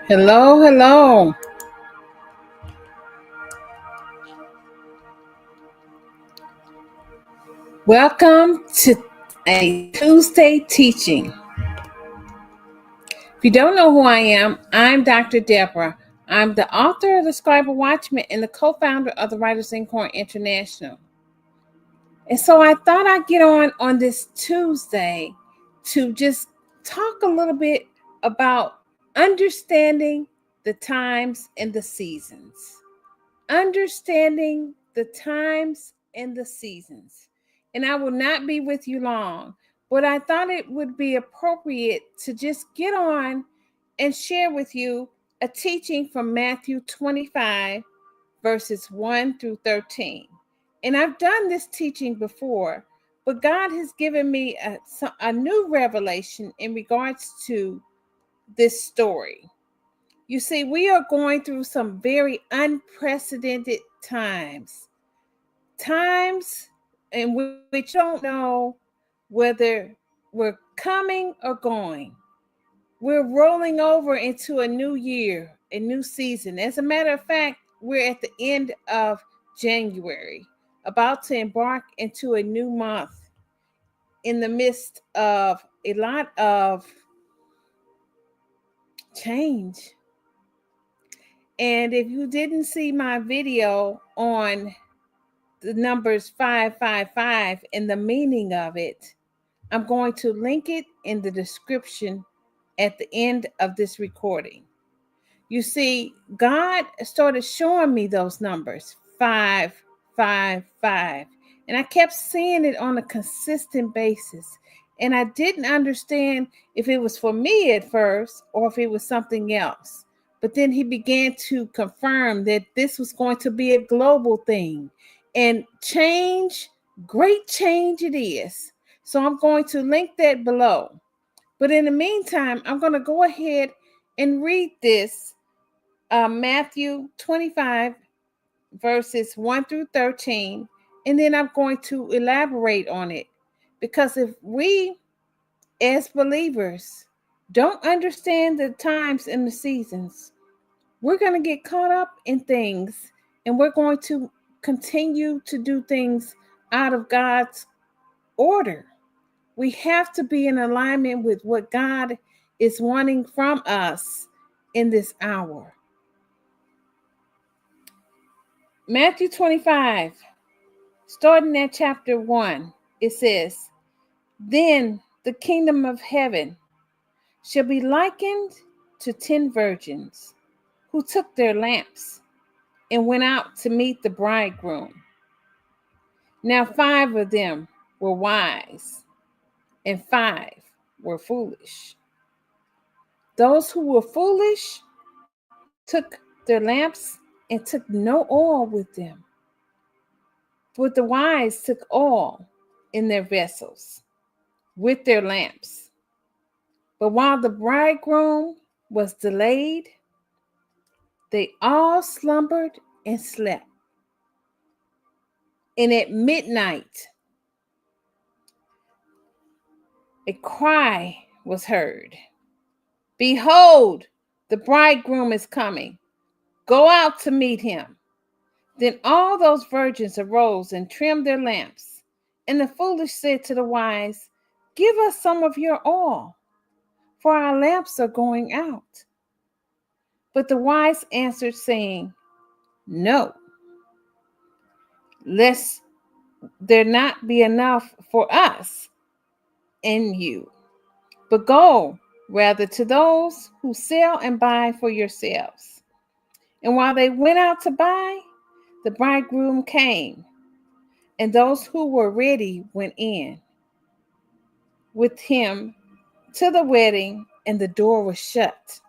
Hello, hello. Welcome to a Tuesday teaching. If you don't know who I am, I'm Dr. Deborah. I'm the author of the Scribe and Watchman and the co-founder of the Writers Incorporated International. And so I thought I'd get on this Tuesday to just talk a little bit about understanding the times and the seasons. Understanding the times and the seasons. And I will not be with you long, but I thought it would be appropriate to just get on and share with you a teaching from Matthew 25, verses 1 through 13. And I've done this teaching before, but God has given me a new revelation in regards to this story. You see, we are going through some very unprecedented times in which we don't know whether we're coming or going. We're rolling over into a new year, a new season. As a matter of fact, we're at the end of January, about to embark into a new month in the midst of a lot of change. And if you didn't see my video on the numbers 555 and the meaning of it, I'm going to link it in the description at the end of this recording. You see, God started showing me those numbers, 555. And I kept seeing it on a consistent basis. And I didn't understand if it was for me at first or if it was something else. But then he began to confirm that this was going to be a global thing. And change, great change it is. So I'm going to link that below. But in the meantime, I'm going to go ahead and read this Matthew 25, verses 1 through 13, and then I'm going to elaborate on it. Because if we, as believers, don't understand the times and the seasons, we're going to get caught up in things, and we're going to continue to do things out of God's order. We have to be in alignment with what God is wanting from us in this hour. Matthew 25, starting at chapter 1, it says, "Then the kingdom of heaven shall be likened to 10 virgins who took their lamps and went out to meet the bridegroom. Now 5 of them were wise, and 5 were foolish. Those who were foolish took their lamps and took no oil with them. But the wise took oil in their vessels with their lamps. But while the bridegroom was delayed, they all slumbered and slept. And at midnight, a cry was heard, 'Behold, the bridegroom is coming. Go out to meet him.' Then all those virgins arose and trimmed their lamps. And the foolish said to the wise, 'Give us some of your oil, for our lamps are going out.' But the wise answered, saying, 'No, lest there not be enough for us and you, but go rather to those who sell and buy for yourselves.' And while they went out to buy, the bridegroom came, and those who were ready went in with him to the wedding, and the door was shut.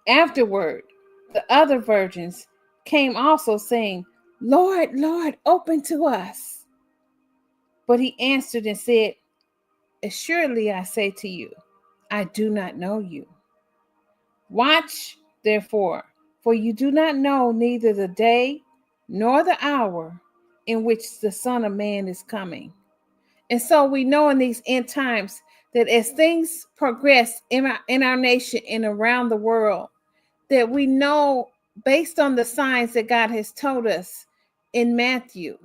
Afterward, the other virgins came also, saying, 'Lord, Lord, open to us.' But he answered and said, 'Assuredly I say to you, I do not know you. Watch, therefore, for you do not know neither the day nor the hour in which the Son of Man is coming.'" And so we know in these end times that as things progress in our nation and around the world, that we know based on the signs that God has told us in Matthew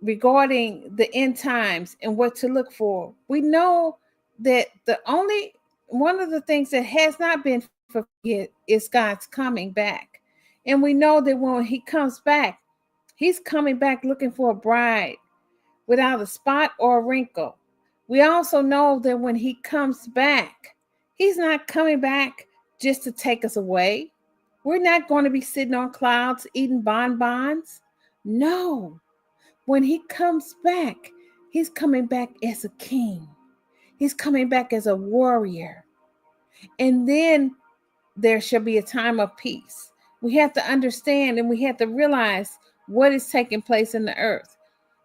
regarding the end times and what to look for. We know that the only one of the things that has not been forget is God's coming back. And we know that when he comes back, he's coming back looking for a bride without a spot or a wrinkle. We also know that when he comes back, he's not coming back just to take us away. We're not going to be sitting on clouds eating bonbons. No. When he comes back, he's coming back as a king. He's coming back as a warrior. And then there shall be a time of peace. We have to understand and we have to realize what is taking place in the earth.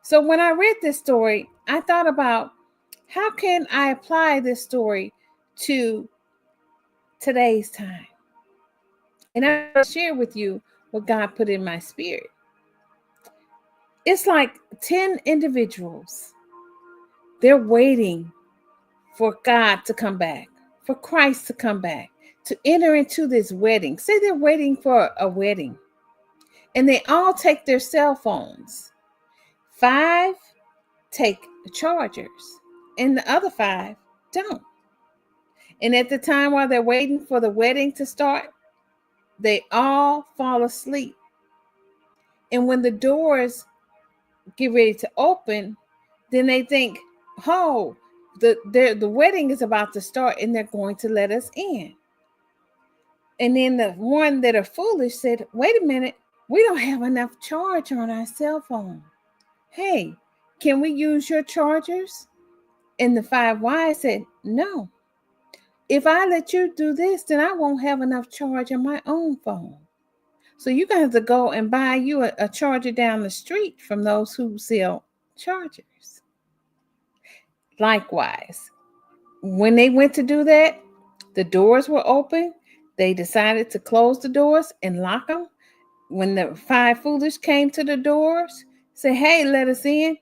So when I read this story, I thought about how can I apply this story to today's time? And I'll share with you what God put in my spirit. It's like 10 individuals. They're waiting for God to come back, for Christ to come back, to enter into this wedding. Say they're waiting for a wedding. And they all take their cell phones. 5 take chargers, and the other 5 don't. And at the time while they're waiting for the wedding to start, they all fall asleep. And when the doors get ready to open, then they think, oh, the wedding is about to start and they're going to let us in. And then the one that are foolish said, wait a minute, we don't have enough charge on our cell phone. Hey, can we use your chargers? And the 5 wise said, no. If I let you do this, then I won't have enough charge on my own phone. So you're going to have to go and buy you a charger down the street from those who sell chargers. Likewise, when they went to do that, the doors were open. They decided to close the doors and lock them. When the 5 foolish came to the doors, say, hey, let us in.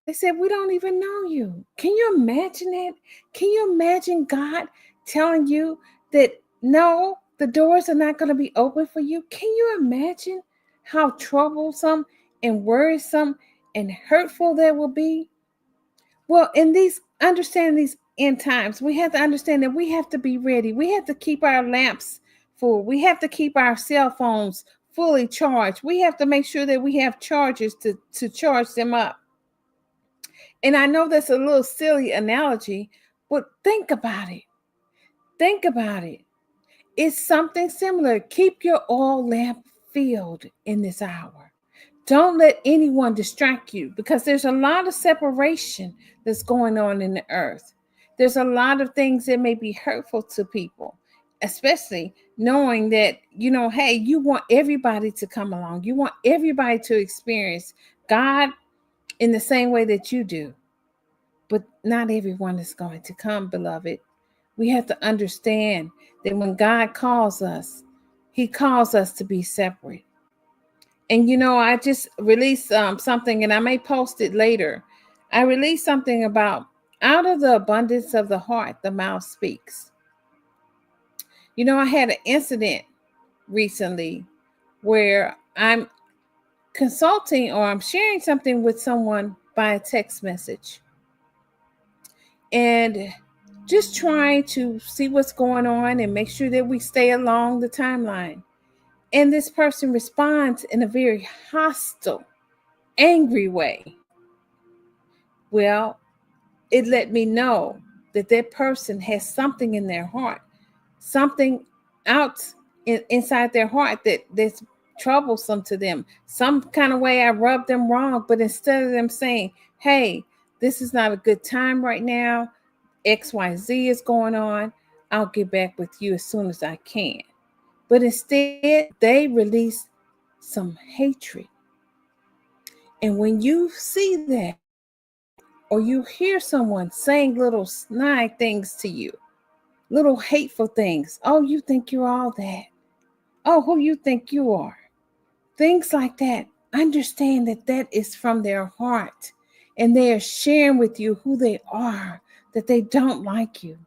They said, we don't even know you. Can you imagine it? Can you imagine God telling you that, no, the doors are not going to be open for you? Can you imagine how troublesome and worrisome and hurtful that will be? Well, in these, understanding these end times, we have to understand that we have to be ready. We have to keep our lamps full. We have to keep our cell phones fully charged. We have to make sure that we have chargers to charge them up. And I know that's a little silly analogy, but think about it. Think about it. It's something similar. Keep your oil lamp filled in this hour. Don't let anyone distract you, because there's a lot of separation that's going on in the earth. There's a lot of things that may be hurtful to people, especially knowing that, hey, you want everybody to come along. You want everybody to experience God in the same way that you do. But not everyone is going to come, beloved. We have to understand that when God calls us, he calls us to be separate. And, I just released something, and I may post it later. I released something about out of the abundance of the heart, the mouth speaks. I had an incident recently where I'm consulting or I'm sharing something with someone by a text message. And just trying to see what's going on and make sure that we stay along the timeline. And this person responds in a very hostile, angry way. Well, it let me know that that person has something in their heart, something inside their heart that's troublesome to them. Some kind of way I rubbed them wrong, but instead of them saying, hey, this is not a good time right now, XYZ is going on, I'll get back with you as soon as I can. But instead, they release some hatred. And when you see that, or you hear someone saying little snide things to you, little hateful things, oh, you think you're all that. Oh, who you think you are? Things like that. Understand that that is from their heart. And they are sharing with you who they are. that they don't like you.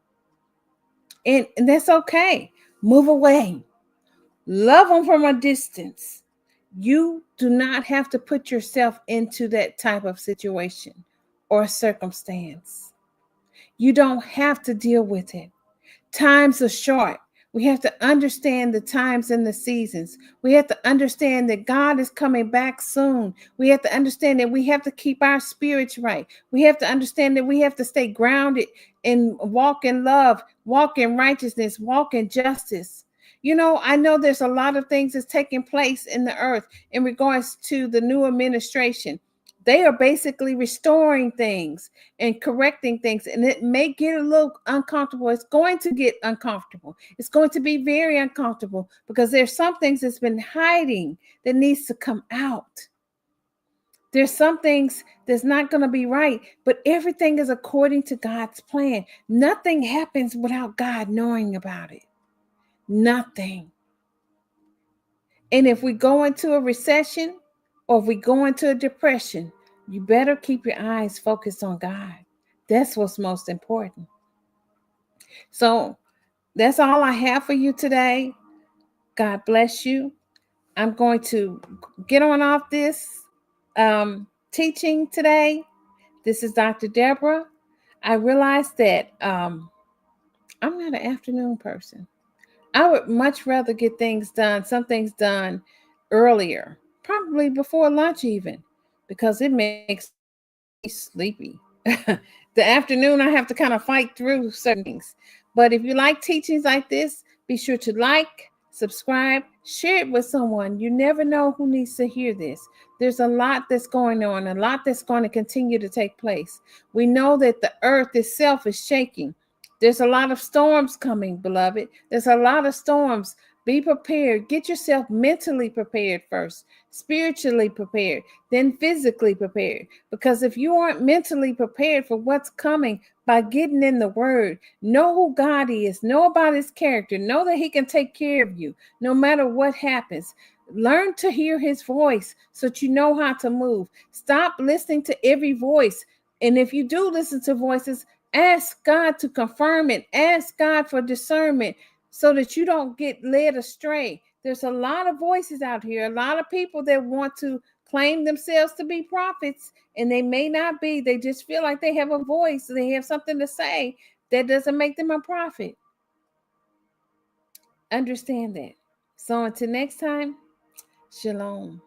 And that's okay. Move away. Love them from a distance. You do not have to put yourself into that type of situation or circumstance. You don't have to deal with it. Times are short. We have to understand the times and the seasons. We have to understand that God is coming back soon. We have to understand that we have to keep our spirits right. We have to understand that we have to stay grounded and walk in love, walk in righteousness, walk in justice. You know, I know there's a lot of things that's taking place in the earth in regards to the new administration. They are basically restoring things and correcting things, and it may get a little uncomfortable. It's going to get uncomfortable. It's going to be very uncomfortable because there's some things that's been hiding that needs to come out. There's some things that's not going to be right, but everything is according to God's plan. Nothing happens without God knowing about it. Nothing. And if we go into a recession or if we go into a depression, you better keep your eyes focused on God. That's what's most important. So that's all I have for you today. God bless you. I'm going to get on off this teaching today. This is Dr. Deborah. I realized that I'm not an afternoon person. I would much rather get some things done earlier, probably before lunch even, because it makes me sleepy. The afternoon, I have to kind of fight through certain things. But if you like teachings like this, be sure to like, subscribe, share it with someone. You never know who needs to hear this. There's a lot that's going on, a lot that's going to continue to take place. We know that the earth itself is shaking. There's a lot of storms coming, beloved. There's a lot of storms. Be prepared. Get yourself mentally prepared first, spiritually prepared, then physically prepared. Because if you aren't mentally prepared for what's coming by getting in the word, know who God is, know about his character, know that he can take care of you no matter what happens. Learn to hear his voice so that you know how to move. Stop listening to every voice. And if you do listen to voices, ask God to confirm it. Ask God for discernment so that you don't get led astray. There's a lot of voices out here, a lot of people that want to claim themselves to be prophets, and they may not be. They just feel like they have a voice, they have something to say. That doesn't make them a prophet. Understand that. So until next time, shalom.